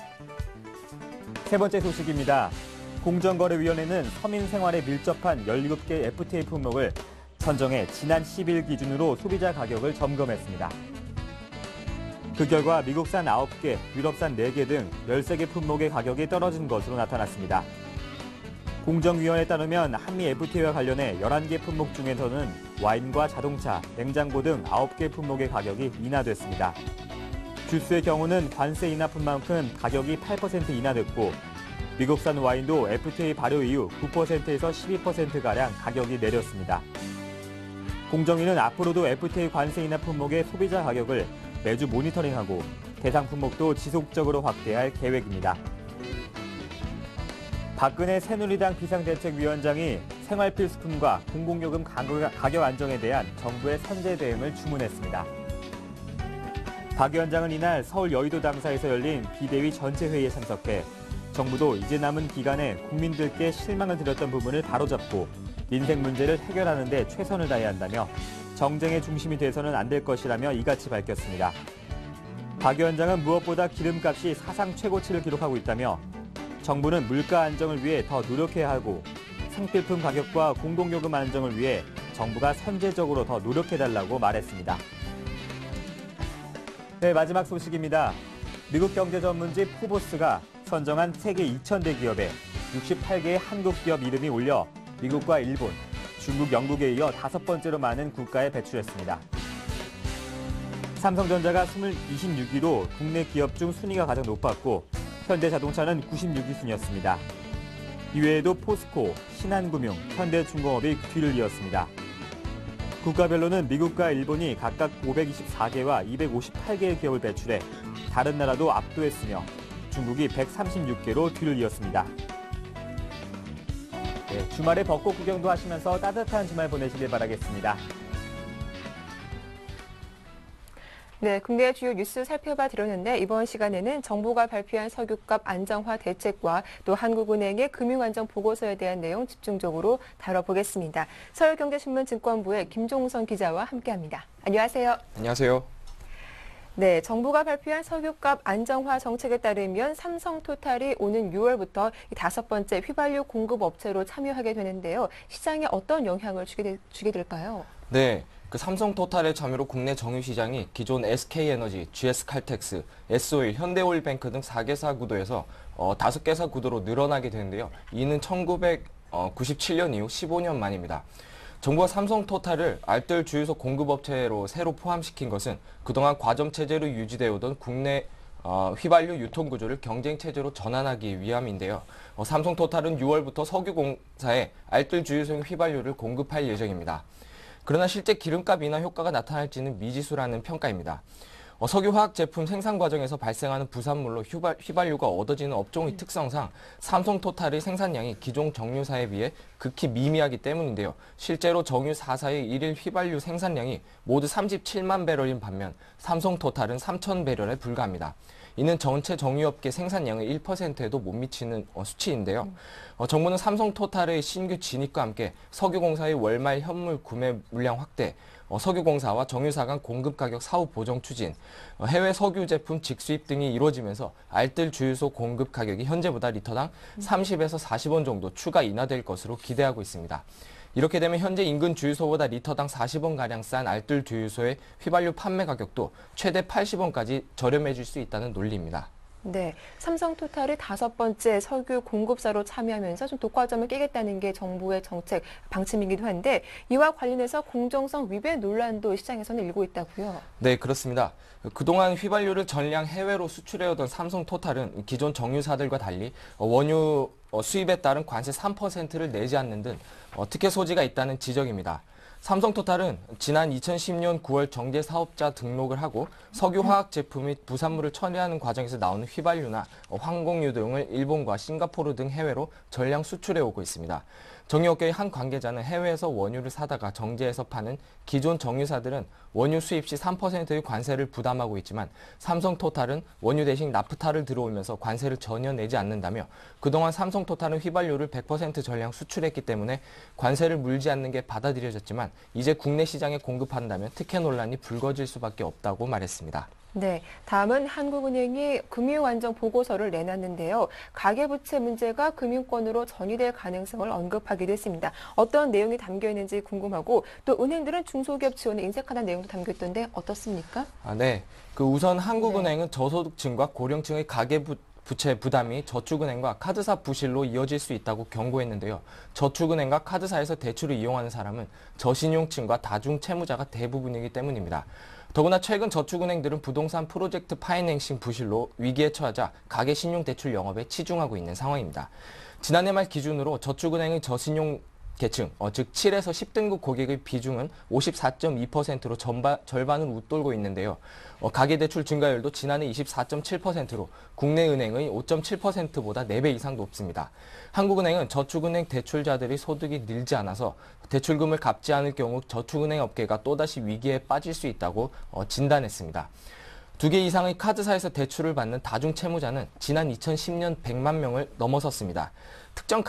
세 번째 소식입니다. 공정거래위원회는 서민 생활에 밀접한 17개 FTA 품목을 선정해 지난 10일 기준으로 소비자 가격을 점검했습니다. 그 결과 미국산 9개, 유럽산 4개 등 13개 품목의 가격이 떨어진 것으로 나타났습니다. 공정위원회에 따르면 한미 FTA와 관련해 11개 품목 중에서는 와인과 자동차, 냉장고 등 9개 품목의 가격이 인하됐습니다. 주스의 경우는 관세 인하분 만큼 가격이 8% 인하됐고 미국산 와인도 FTA 발효 이후 9%에서 12%가량 가격이 내렸습니다. 공정위는 앞으로도 FTA 관세 인하 품목의 소비자 가격을 매주 모니터링하고 대상 품목도 지속적으로 확대할 계획입니다. 박근혜 새누리당 비상대책위원장이 생활필수품과 공공요금 가격 안정에 대한 정부의 선제 대응을 주문했습니다. 박 위원장은 이날 서울 여의도 당사에서 열린 비대위 전체 회의에 참석해 정부도 이제 남은 기간에 국민들께 실망을 드렸던 부분을 바로잡고 민생 문제를 해결하는 데 최선을 다해야 한다며 정쟁의 중심이 돼서는 안 될 것이라며 이같이 밝혔습니다. 박 위원장은 무엇보다 기름값이 사상 최고치를 기록하고 있다며 정부는 물가 안정을 위해 더 노력해야 하고 생필품 가격과 공공요금 안정을 위해 정부가 선제적으로 더 노력해달라고 말했습니다. 네, 마지막 소식입니다. 미국 경제 전문지 포브스가 선정한 세계 2000대 기업에 68개의 한국 기업 이름이 올려 미국과 일본, 중국, 영국에 이어 5번째로 많은 국가에 배출했습니다. 삼성전자가 26위로 국내 기업 중 순위가 가장 높았고 현대자동차는 96위 순이었습니다. 이외에도 포스코, 신한금융, 현대중공업이 뒤를 이었습니다. 국가별로는 미국과 일본이 각각 524개와 258개의 기업을 배출해 다른 나라도 압도했으며 중국이 136개로 뒤를 이었습니다. 네, 주말에 벚꽃 구경도 하시면서 따뜻한 주말 보내시길 바라겠습니다. 네, 국내 주요 뉴스 살펴봐 드렸는데 이번 시간에는 정부가 발표한 석유값 안정화 대책과 또 한국은행의 금융안정 보고서에 대한 내용 집중적으로 다뤄보겠습니다. 서울경제신문 증권부의 김종선 기자와 함께합니다. 안녕하세요. 안녕하세요. 네, 정부가 발표한 석유값 안정화 정책에 따르면 삼성토탈이 오는 6월부터 5번째 휘발유 공급 업체로 참여하게 되는데요. 시장에 어떤 영향을 주게 될까요? 네, 삼성토탈의 참여로 국내 정유 시장이 기존 SK에너지, GS칼텍스, S오일, 현대오일뱅크 등 4개사 구도에서 5개사 구도로 늘어나게 되는데요. 이는 1997년 이후 15년 만입니다. 정부가 삼성토탈을 알뜰 주유소 공급업체로 새로 포함시킨 것은 그동안 과점체제로 유지되어 오던 국내 휘발유 유통구조를 경쟁체제로 전환하기 위함인데요. 삼성토탈은 6월부터 석유공사에 알뜰 주유소용 휘발유를 공급할 예정입니다. 그러나 실제 기름값 인하 효과가 나타날지는 미지수라는 평가입니다. 석유화학 제품 생산 과정에서 발생하는 부산물로 휘발유가 얻어지는 업종의 특성상 삼성토탈의 생산량이 기존 정유사에 비해 극히 미미하기 때문인데요. 실제로 정유 4사의 일일 휘발유 생산량이 모두 37만 배럴인 반면 삼성토탈은 3천 배럴에 불과합니다. 이는 전체 정유업계 생산량의 1%에도 못 미치는 수치인데요. 정부는 삼성토탈의 신규 진입과 함께 석유공사의 월말 현물 구매 물량 확대, 석유공사와 정유사 간 공급 가격 사후 보정 추진, 해외 석유 제품 직수입 등이 이루어지면서 알뜰 주유소 공급 가격이 현재보다 리터당 30에서 40원 정도 추가 인하될 것으로 기대하고 있습니다. 이렇게 되면 현재 인근 주유소보다 리터당 40원가량 싼 알뜰 주유소의 휘발유 판매 가격도 최대 80원까지 저렴해질 수 있다는 논리입니다. 네, 삼성토탈이 5번째 석유 공급사로 참여하면서 좀 독과점을 깨겠다는 게 정부의 정책 방침이기도 한데 이와 관련해서 공정성 위배 논란도 시장에서는 일고 있다고요? 네, 그렇습니다. 그동안 휘발유를 전량 해외로 수출해오던 삼성토탈은 기존 정유사들과 달리 원유 수입에 따른 관세 3%를 내지 않는 등 특혜 소지가 있다는 지적입니다. 삼성토탈은 지난 2010년 9월 정제 사업자 등록을 하고 석유화학 제품 및 부산물을 처리하는 과정에서 나오는 휘발유나 항공유 등을 일본과 싱가포르 등 해외로 전량 수출해 오고 있습니다. 정유업계의 한 관계자는 해외에서 원유를 사다가 정제해서 파는 기존 정유사들은 원유 수입 시 3%의 관세를 부담하고 있지만 삼성토탈은 원유 대신 나프타를 들어오면서 관세를 전혀 내지 않는다며 그동안 삼성토탈은 휘발유를 100% 전량 수출했기 때문에 관세를 물지 않는 게 받아들여졌지만 이제 국내 시장에 공급한다면 특혜 논란이 불거질 수밖에 없다고 말했습니다. 네, 다음은 한국은행이 금융안정 보고서를 내놨는데요. 가계부채 문제가 금융권으로 전이될 가능성을 언급하기도 했습니다. 어떤 내용이 담겨 있는지 궁금하고 또 은행들은 중소기업 지원에 인색하다는 내용도 담겨 있던데 어떻습니까? 네, 우선 한국은행은 저소득층과 고령층의 가계부채 부담이 저축은행과 카드사 부실로 이어질 수 있다고 경고했는데요. 저축은행과 카드사에서 대출을 이용하는 사람은 저신용층과 다중채무자가 대부분이기 때문입니다. 더구나 최근 저축은행들은 부동산 프로젝트 파이낸싱 부실로 위기에 처하자 가계신용대출 영업에 치중하고 있는 상황입니다. 지난해 말 기준으로 저축은행의 저신용 계층, 즉 7에서 10등급 고객의 비중은 54.2%로 절반을 웃돌고 있는데요. 가계대출 증가율도 지난해 24.7%로 국내 은행의 5.7%보다 4배 이상 높습니다. 한국은행은 저축은행 대출자들의 소득이 늘지 않아서 대출금을 갚지 않을 경우 저축은행 업계가 또다시 위기에 빠질 수 있다고 진단했습니다. 2개 이상의 카드사에서 대출을 받는 다중채무자는 지난 2010년 100만 명을 넘어섰습니다. 특정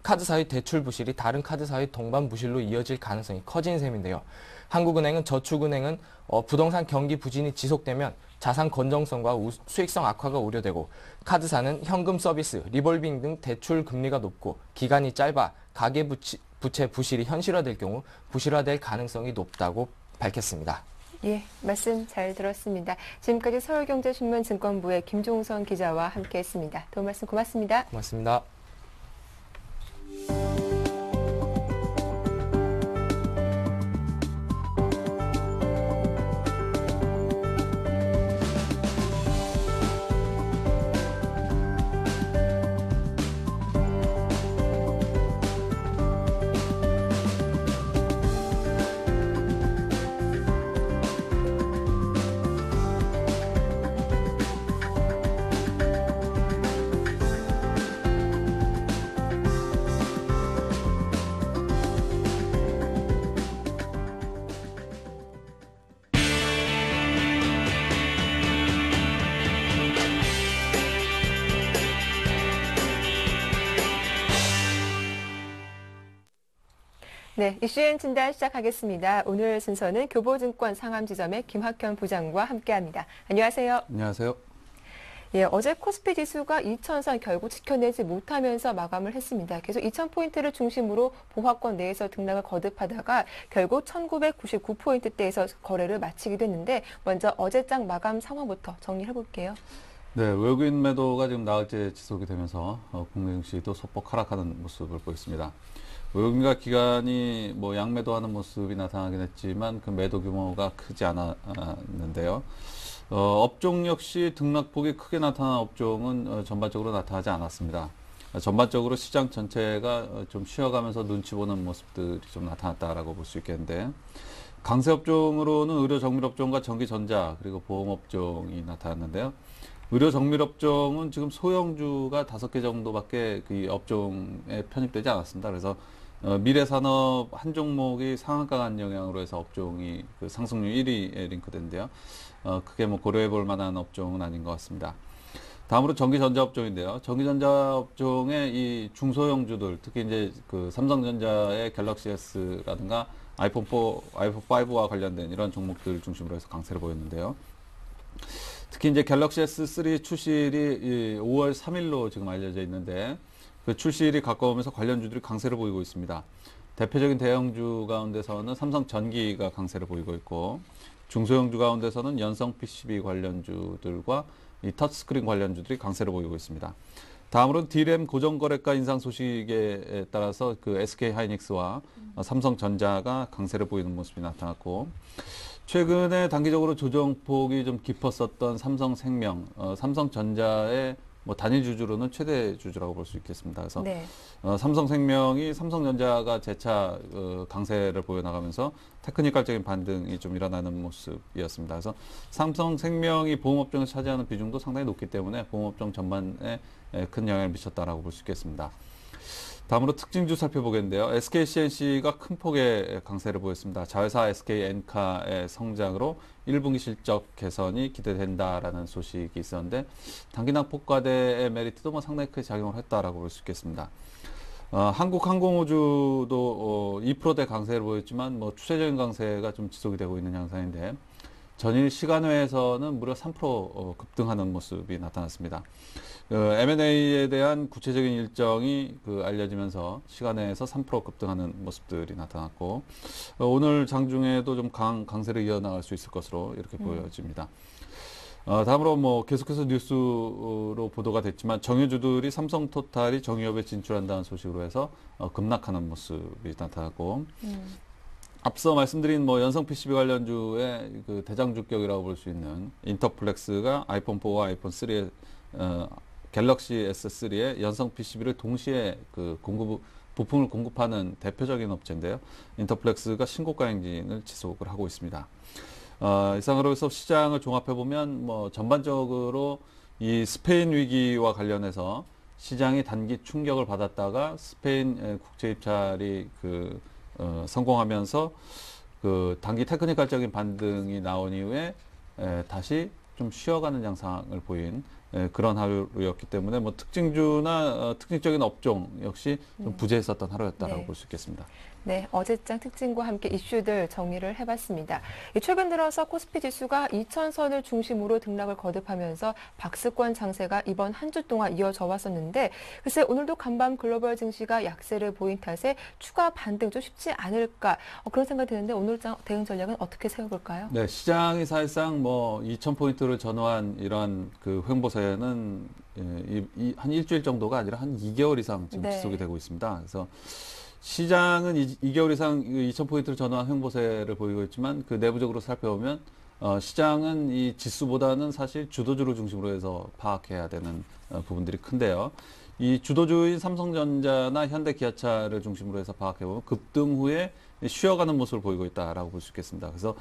카드사의 대출 부실이 다른 카드사의 동반 부실로 이어질 가능성이 커진 셈인데요. 한국은행은 저축은행은 부동산 경기 부진이 지속되면 자산 건전성과 수익성 악화가 우려되고 카드사는 현금 서비스, 리볼빙 등 대출 금리가 높고 기간이 짧아 가계부채 부실이 현실화될 경우 부실화될 가능성이 높다고 밝혔습니다. 예, 말씀 잘 들었습니다. 지금까지 서울경제신문 증권부의 김종선 기자와 함께했습니다. 도움 말씀 고맙습니다. 고맙습니다. 네, 이슈엔 진단 시작하겠습니다. 오늘 순서는 교보증권 상암지점의 김학현 부장과 함께합니다. 안녕하세요. 안녕하세요. 예, 어제 코스피 지수가 2,000선 결국 지켜내지 못하면서 마감을 했습니다. 계속 2,000포인트를 중심으로 보합권 내에서 등락을 거듭하다가 결국 1,999포인트대에서 거래를 마치게 됐는데 먼저 어제장 마감 상황부터 정리해 볼게요. 네, 외국인 매도가 지금 나흘째 지속이 되면서 국내 증시도 소폭 하락하는 모습을 보였습니다. 외국인과 기관이 뭐 양매도하는 모습이 나타나긴 했지만 그 매도 규모가 크지 않았는데요. 업종 역시 등락폭이 크게 나타난 업종은 전반적으로 나타나지 않았습니다. 전반적으로 시장 전체가 좀 쉬어가면서 눈치 보는 모습들이 좀 나타났다라고 볼 수 있겠는데, 강세 업종으로는 의료 정밀업종과 전기전자 그리고 보험업종이 나타났는데요. 의료 정밀업종은 지금 소형주가 5개 정도밖에 그 업종에 편입되지 않았습니다. 그래서 미래산업 한 종목이 상한가 간 영향으로 해서 업종이 그 상승률 1위에 링크된데요. 크게 뭐 고려해 볼 만한 업종은 아닌 것 같습니다. 다음으로 전기전자 업종인데요. 전기전자 업종의 이 중소형주들, 특히 이제 그 삼성전자의 갤럭시 S라든가 아이폰 5와 관련된 이런 종목들 중심으로 해서 강세를 보였는데요. 특히 이제 갤럭시 S3 출시일이 5월 3일로 지금 알려져 있는데, 그 출시일이 가까우면서 관련주들이 강세를 보이고 있습니다. 대표적인 대형주 가운데서는 삼성전기가 강세를 보이고 있고, 중소형주 가운데서는 연성 PCB 관련주들과 이 터치스크린 관련주들이 강세를 보이고 있습니다. 다음으로는 D램 고정거래가 인상 소식에 따라서 그 SK하이닉스와 삼성전자가 강세를 보이는 모습이 나타났고, 최근에 단기적으로 조정폭이 좀 깊었었던 삼성생명, 삼성전자의 뭐 단일 주주로는 최대 주주라고 볼 수 있겠습니다. 그래서 네. 삼성생명이 삼성전자가 재차 강세를 보여나가면서 테크니컬적인 반등이 좀 일어나는 모습이었습니다. 그래서 삼성생명이 보험업종에서 차지하는 비중도 상당히 높기 때문에 보험업종 전반에 큰 영향을 미쳤다라고 볼 수 있겠습니다. 다음으로 특징주 살펴보겠는데요. SKCNC가 큰 폭의 강세를 보였습니다. 자회사 SK엔카의 성장으로 1분기 실적 개선이 기대된다라는 소식이 있었는데, 단기납 폭과대의 메리트도 뭐 상당히 크게 작용을 했다라고 볼 수 있겠습니다. 한국항공우주도 2%대 강세를 보였지만 뭐 추세적인 강세가 좀 지속이 되고 있는 양상인데, 전일 시간외에서는 무려 3% 급등하는 모습이 나타났습니다. M&A에 대한 구체적인 일정이 알려지면서 시간외에서 3% 급등하는 모습들이 나타났고, 오늘 장중에도 좀 강세를 이어나갈 수 있을 것으로 이렇게 보여집니다. 다음으로 뭐 계속해서 뉴스로 보도가 됐지만 정유주들이 삼성토탈이 정유업에 진출한다는 소식으로 해서 급락하는 모습이 나타났고, 앞서 말씀드린 뭐 연성 PCB 관련주의 그 대장주격이라고 볼 수 있는 인터플렉스가 아이폰 4와 아이폰 3의 갤럭시 S3의 연성 PCB를 동시에 그 부품을 공급하는 대표적인 업체인데요. 인터플렉스가 신고가 행진을 지속을 하고 있습니다. 이상으로 해서 시장을 종합해 보면 뭐 전반적으로 이 스페인 위기와 관련해서 시장이 단기 충격을 받았다가 스페인 국채 입찰이 성공하면서 그 단기 테크니컬적인 반등이 나온 이후에 다시 좀 쉬어가는 양상을 보인 그런 하루였기 때문에 뭐 특징주나 특징적인 업종 역시 좀 부재했었던 하루였다라고 네. 볼 수 있겠습니다. 네, 어제장 특징과 함께 이슈들 정리를 해봤습니다. 최근 들어서 코스피 지수가 2,000선을 중심으로 등락을 거듭하면서 박스권 장세가 이번 한 주 동안 이어져 왔었는데, 글쎄 오늘도 간밤 글로벌 증시가 약세를 보인 탓에 추가 반등 좀 쉽지 않을까 그런 생각이 드는데, 오늘 대응 전략은 어떻게 세워볼까요? 네, 시장이 사실상 뭐 2,000포인트를 전후한 이런 그 횡보세는 한 일주일 정도가 아니라 한 2개월 이상 지금 네. 지속이 되고 있습니다. 그래서 시장은 2개월 이상 2,000포인트를 전후한 횡보세를 보이고 있지만, 그 내부적으로 살펴보면 시장은 이 지수보다는 사실 주도주를 중심으로 해서 파악해야 되는 부분들이 큰데요. 이 주도주인 삼성전자나 현대기아차를 중심으로 해서 파악해보면 급등 후에 쉬어가는 모습을 보이고 있다라고 볼 수 있겠습니다. 그래서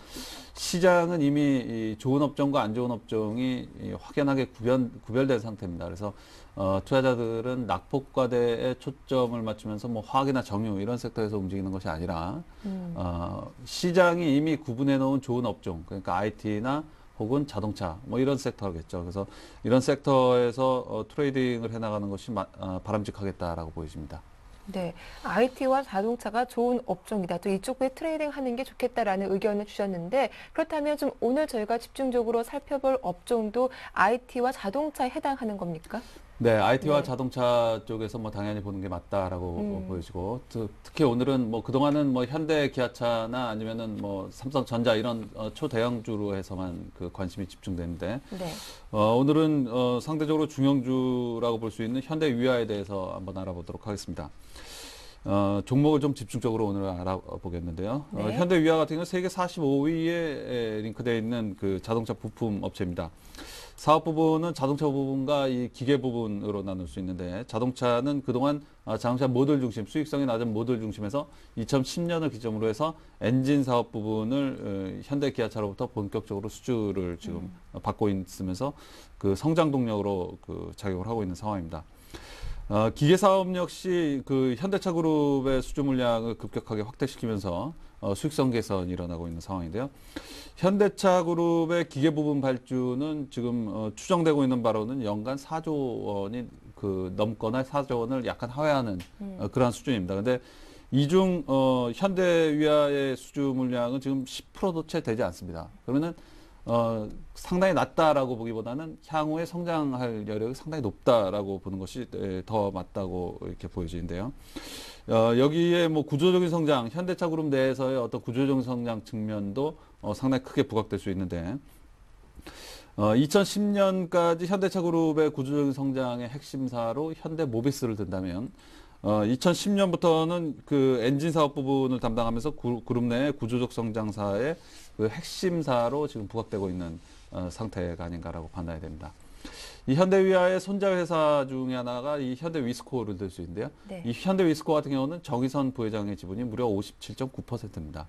시장은 이미 이 좋은 업종과 안 좋은 업종이 확연하게 구별된 상태입니다. 그래서 투자자들은 낙폭과대에 초점을 맞추면서 뭐 화학이나 정유 이런 섹터에서 움직이는 것이 아니라 시장이 이미 구분해 놓은 좋은 업종, 그러니까 IT나 혹은 자동차 뭐 이런 섹터겠죠. 그래서 이런 섹터에서 트레이딩을 해나가는 것이 바람직하겠다라고 보여집니다. 네, IT와 자동차가 좋은 업종이다. 또 이쪽에 트레이딩 하는 게 좋겠다라는 의견을 주셨는데 그렇다면 좀 오늘 저희가 집중적으로 살펴볼 업종도 IT와 자동차에 해당하는 겁니까? 네, IT와 네. 자동차 쪽에서 뭐 당연히 보는 게 맞다라고 보여지고 특히 오늘은 뭐 그동안은 뭐 현대 기아차나 아니면은 뭐 삼성전자 이런 초대형주로 해서만 그 관심이 집중되는데 네. 오늘은 상대적으로 중형주라고 볼 수 있는 현대 위아에 대해서 한번 알아보도록 하겠습니다. 종목을 좀 집중적으로 오늘 알아보겠는데요. 네. 현대 위아 같은 경우는 세계 45위에 링크되어 있는 그 자동차 부품 업체입니다. 사업 부분은 자동차 부분과 이 기계 부분으로 나눌 수 있는데 자동차는 그동안 자동차 모듈 중심, 수익성이 낮은 모듈 중심에서 2010년을 기점으로 해서 엔진 사업 부분을 현대 기아차로부터 본격적으로 수주를 지금 받고 있으면서 그 성장 동력으로 그 작용을 하고 있는 상황입니다. 기계 사업 역시 그 현대차 그룹의 수주 물량을 급격하게 확대시키면서 수익성 개선이 일어나고 있는 상황인데요. 현대차 그룹의 기계 부분 발주는 지금 추정되고 있는 바로는 연간 4조 원이 그 넘거나 4조 원을 약간 하회하는 그러한 수준입니다. 근데 이중 현대위아의 수주 물량은 지금 10%도 채 되지 않습니다. 그러면은 상당히 낮다라고 보기보다는 향후에 성장할 여력이 상당히 높다라고 보는 것이 더 맞다고 이렇게 보여지는데요. 여기에 뭐 구조적인 성장, 현대차 그룹 내에서의 어떤 구조적인 성장 측면도 상당히 크게 부각될 수 있는데 2010년까지 현대차 그룹의 구조적인 성장의 핵심사로 현대모비스를 든다면 2010년부터는 그 엔진 사업 부분을 담당하면서 그룹 내 구조적 성장사의 그 핵심사로 지금 부각되고 있는 상태가 아닌가라고 판단이 됩니다. 이 현대위아의 손자 회사 중에 하나가 이 현대위스코를 들 수 있는데요. 네. 이 현대위스코 같은 경우는 정의선 부회장의 지분이 무려 57.9%입니다.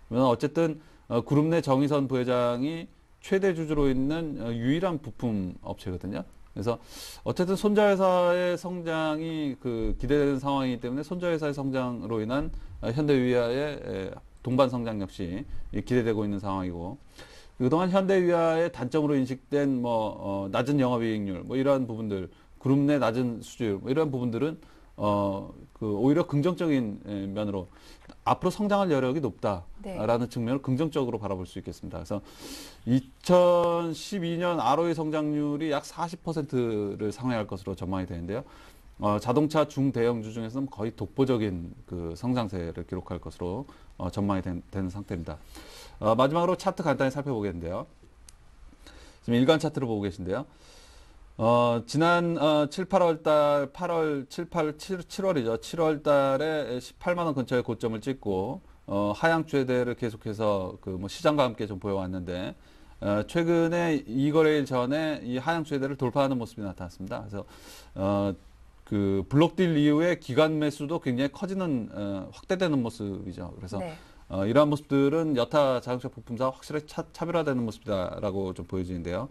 그러면 어쨌든 그룹 내 정의선 부회장이 최대 주주로 있는 유일한 부품 업체거든요. 그래서 어쨌든 손자 회사의 성장이 그 기대되는 상황이기 때문에 손자 회사의 성장으로 인한 현대위아의 동반 성장 역시 기대되고 있는 상황이고 그동안 현대위아의 단점으로 인식된 뭐 낮은 영업이익률 뭐 이러한 부분들 그룹 내 낮은 수주율 뭐 이러한 부분들은 그 오히려 긍정적인 면으로 앞으로 성장할 여력이 높다라는 네. 측면을 긍정적으로 바라볼 수 있겠습니다. 그래서 2012년 ROE 성장률이 약 40%를 상회할 것으로 전망이 되는데요. 자동차 중대형주 중에서는 거의 독보적인 그 성장세를 기록할 것으로 전망이 되는 상태입니다. 마지막으로 차트 간단히 살펴보겠는데요. 지금 일간 차트를 보고 계신데요. 지난 7, 8월 달, 7월이죠. 7월 달에 18만 원 근처의 고점을 찍고, 하향 추세대를 계속해서 그 뭐 시장과 함께 좀 보여왔는데, 최근에 2거래일 전에 이 하향 추세대를 돌파하는 모습이 나타났습니다. 그래서, 그 블록딜 이후에 기간 매수도 굉장히 커지는, 확대되는 모습이죠. 그래서, 네. 이러한 모습들은 여타 자동차 부품사와 확실히 차별화되는 모습이다라고 좀 보여지는데요.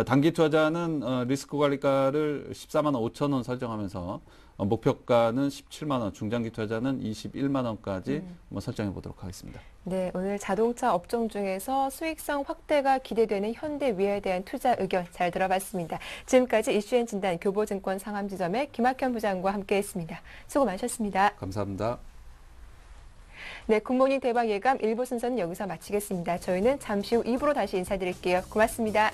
단기 투자자는 리스크 관리가를 14만 원 5천 원 설정하면서 목표가는 17만 원, 중장기 투자자는 21만 원까지 뭐 설정해 보도록 하겠습니다. 네, 오늘 자동차 업종 중에서 수익성 확대가 기대되는 현대위아에 대한 투자 의견 잘 들어봤습니다. 지금까지 이슈앤 진단 교보증권 상암지점의 김학현 부장과 함께했습니다. 수고 많으셨습니다. 감사합니다. 네, 굿모닝 대박 예감 1부 순서는 여기서 마치겠습니다. 저희는 잠시 후 2부로 다시 인사드릴게요. 고맙습니다.